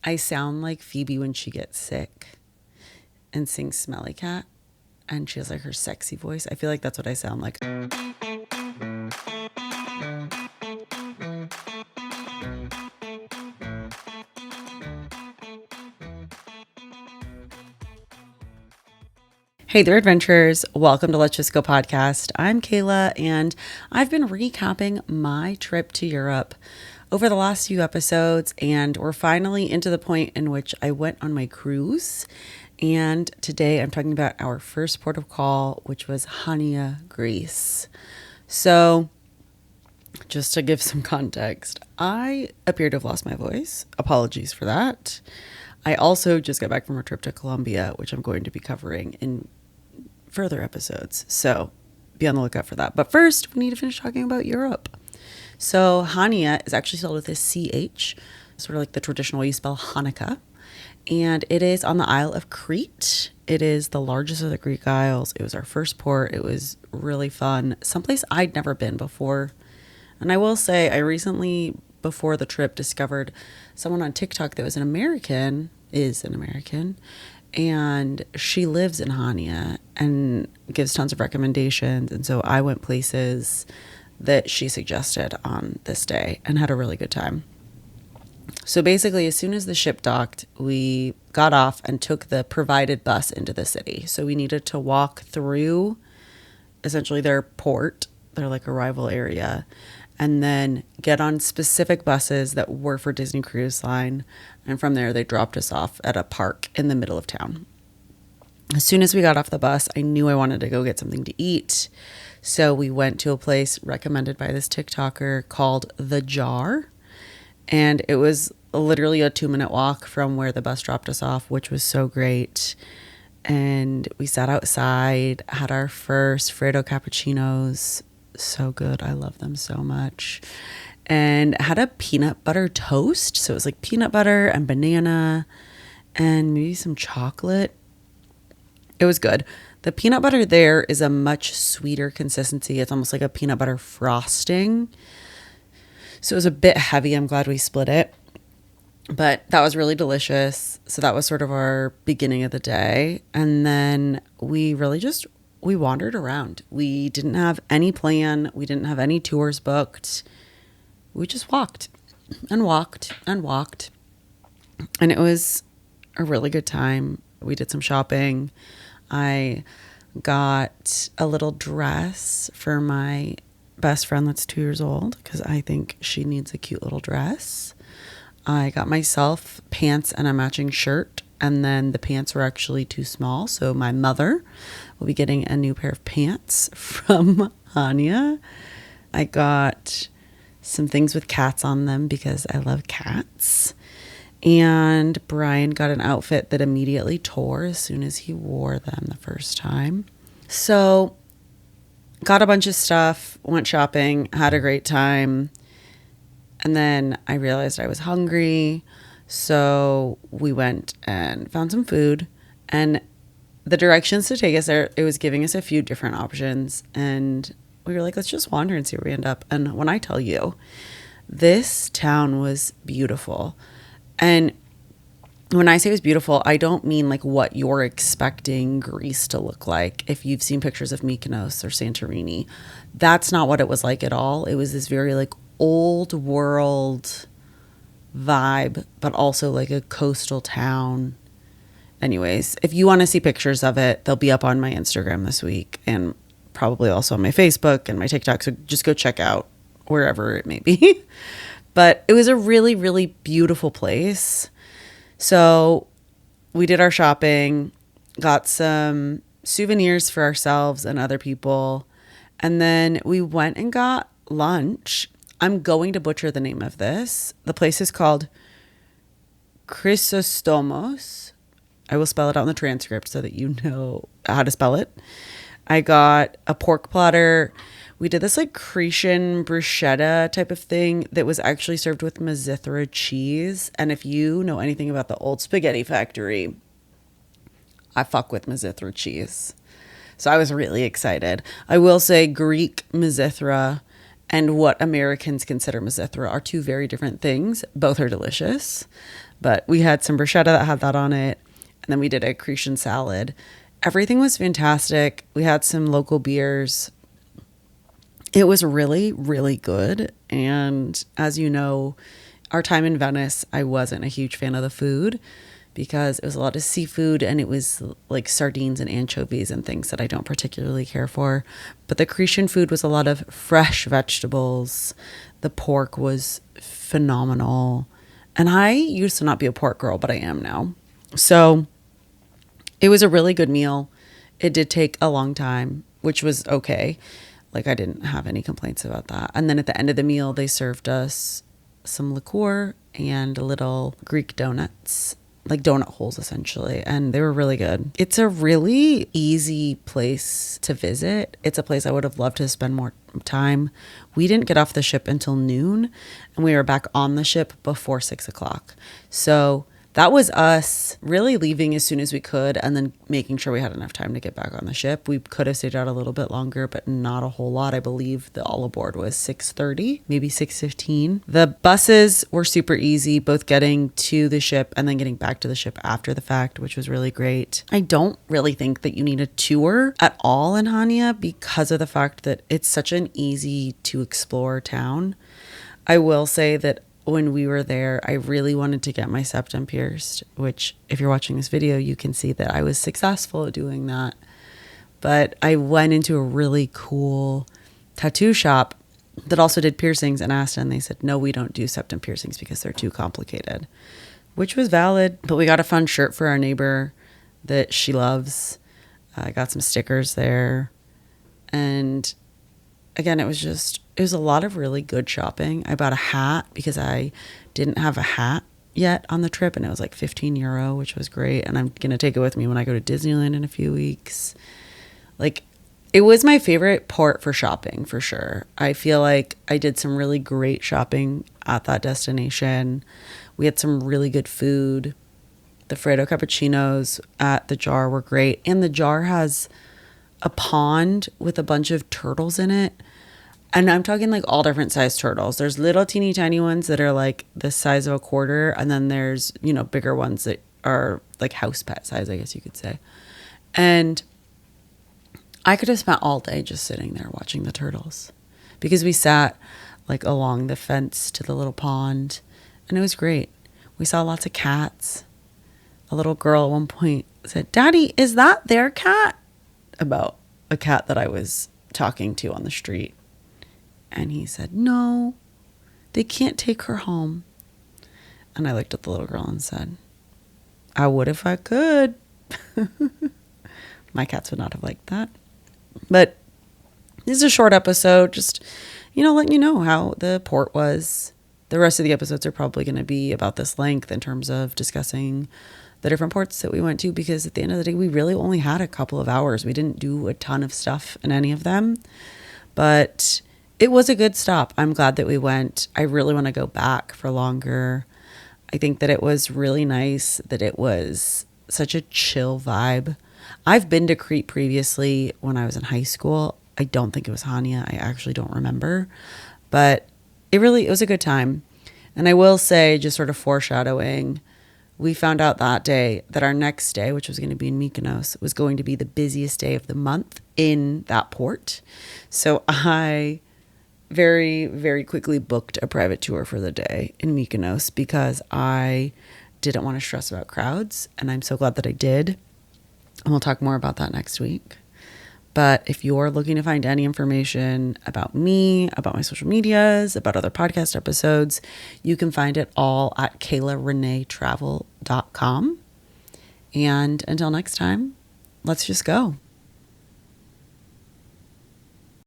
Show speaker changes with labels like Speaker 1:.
Speaker 1: I sound like Phoebe when she gets sick and sings Smelly Cat, and she has like her sexy voice. I feel like that's what I sound like. Hey there, adventurers. Welcome to Let's Just Go podcast. I'm Kayla, and I've been recapping my trip to Europe over the last few episodes, and we're finally into the point in which I went on my cruise. And today I'm talking about our first port of call, which was Chania, Greece. So, just to give some context, I appear to have lost my voice. Apologies for that. I also just got back from a trip to Colombia, which I'm going to be covering in further episodes. So be on the lookout for that. But first, we need to finish talking about Europe. So Chania is actually spelled with a CH, sort of like the traditional way you spell Hanukkah. And it is on the Isle of Crete. It is the largest of the Greek Isles. It was our first port. It was really fun. Someplace I'd never been before. And I will say, I recently, before the trip, discovered someone on TikTok that was an American, and she lives in Chania and gives tons of recommendations. And so I went places that she suggested on this day and had a really good time. So basically, as soon as the ship docked, we got off and took the provided bus into the city. So we needed to walk through essentially their port, their like arrival area, and then get on specific buses that were for Disney Cruise Line. And from there, they dropped us off at a park in the middle of town. As soon as we got off the bus, I knew I wanted to go get something to eat. So we went to a place recommended by this TikToker called The Jar. And it was literally a 2-minute walk from where the bus dropped us off, which was so great. And we sat outside, had our first Freddo Cappuccinos. So good. I love them so much. And had a peanut butter toast. So it was like peanut butter and banana and maybe some chocolate. It was good. The peanut butter there is a much sweeter consistency. It's almost like a peanut butter frosting. So it was a bit heavy. I'm glad we split it. But that was really delicious. So that was sort of our beginning of the day. And then we really just we wandered around. We didn't have any plan. We didn't have any tours booked. We just walked and walked and walked. And it was a really good time. We did some shopping. I got a little dress for my best friend that's 2 years old because I think she needs a cute little dress. I got myself pants and a matching shirt. And then the pants were actually too small. So my mother will be getting a new pair of pants from Chania. I got some things with cats on them because I love cats. And Brian got an outfit that immediately tore as soon as he wore them the first time. So got a bunch of stuff, went shopping, had a great time. And then I realized I was hungry. So we went and found some food, and the directions to take us there, it was giving us a few different options, and we were like, let's just wander and see where we end up. And when I tell you, this town was beautiful. And when I say it was beautiful, I don't mean like what you're expecting Greece to look like. If you've seen pictures of Mykonos or Santorini, that's not what it was like at all. It was this very like old world vibe, but also like a coastal town. Anyways, if you want to see pictures of it, they'll be up on my Instagram this week and probably also on my Facebook and my TikTok. So just go check out wherever it may be. But it was a really, really beautiful place. So we did our shopping, got some souvenirs for ourselves and other people. And then we went and got lunch. I'm going to butcher the name of this. The place is called Chrisostomos. I will spell it out in the transcript so that you know how to spell it. I got a pork platter. We did this like Cretan bruschetta type of thing that was actually served with mizithra cheese. And if you know anything about the old spaghetti factory, I fuck with mizithra cheese. So I was really excited. I will say Greek mizithra and what Americans consider mizithra are two very different things. Both are delicious. But we had some bruschetta that had that on it. And then we did a Cretan salad. Everything was fantastic. We had some local beers. It was really, really good. And as you know, our time in Venice, I wasn't a huge fan of the food because it was a lot of seafood and it was like sardines and anchovies and things that I don't particularly care for. But the Cretan food was a lot of fresh vegetables. The pork was phenomenal. And I used to not be a pork girl, but I am now. So it was a really good meal. It did take a long time, which was okay. Like I didn't have any complaints about that. And then at the end of the meal, they served us some liqueur and little Greek donuts, like donut holes essentially. And they were really good. It's a really easy place to visit. It's a place I would have loved to spend more time. We didn't get off the ship until noon and we were back on the ship before 6 o'clock. So that was us really leaving as soon as we could and then making sure we had enough time to get back on the ship. We could have stayed out a little bit longer, but not a whole lot. I believe the all aboard was 6:30, maybe 6:15. The buses were super easy, both getting to the ship and then getting back to the ship after the fact, which was really great. I don't really think that you need a tour at all in Chania because of the fact that it's such an easy to explore town. I will say that when we were there, I really wanted to get my septum pierced, which if you're watching this video, you can see that I was successful at doing that. But I went into a really cool tattoo shop that also did piercings and asked, and they said, no, we don't do septum piercings because they're too complicated, which was valid. But we got a fun shirt for our neighbor that she loves. I got some stickers there. And again, it was a lot of really good shopping. I bought a hat because I didn't have a hat yet on the trip and it was like €15, which was great. And I'm going to take it with me when I go to Disneyland in a few weeks. Like it was my favorite port for shopping for sure. I feel like I did some really great shopping at that destination. We had some really good food. The Freddo Cappuccinos at the Jar were great. And the Jar has a pond with a bunch of turtles in it. And I'm talking like all different size turtles. There's little teeny tiny ones that are like the size of a quarter. And then there's, bigger ones that are like house pet size, I guess you could say. And I could have spent all day just sitting there watching the turtles because we sat like along the fence to the little pond and it was great. We saw lots of cats. A little girl at one point said, "Daddy, is that their cat?" About a cat that I was talking to on the street. And he said, "No, they can't take her home." And I looked at the little girl and said, "I would if I could." My cats would not have liked that. But this is a short episode, just, letting you know how the port was. The rest of the episodes are probably going to be about this length in terms of discussing the different ports that we went to, because at the end of the day, we really only had a couple of hours. We didn't do a ton of stuff in any of them, but it was a good stop. I'm glad that we went. I really want to go back for longer. I think that it was really nice, that it was such a chill vibe. I've been to Crete previously when I was in high school. I don't think it was Chania. I actually don't remember, but it was a good time. And I will say, just sort of foreshadowing, we found out that day that our next day, which was going to be in Mykonos, was going to be the busiest day of the month in that port. So I very, very quickly booked a private tour for the day in Mykonos because I didn't want to stress about crowds. And I'm so glad that I did. And we'll talk more about that next week. But if you're looking to find any information about me, about my social medias, about other podcast episodes, you can find it all at KaylaReneeTravel.com. And until next time, let's just go.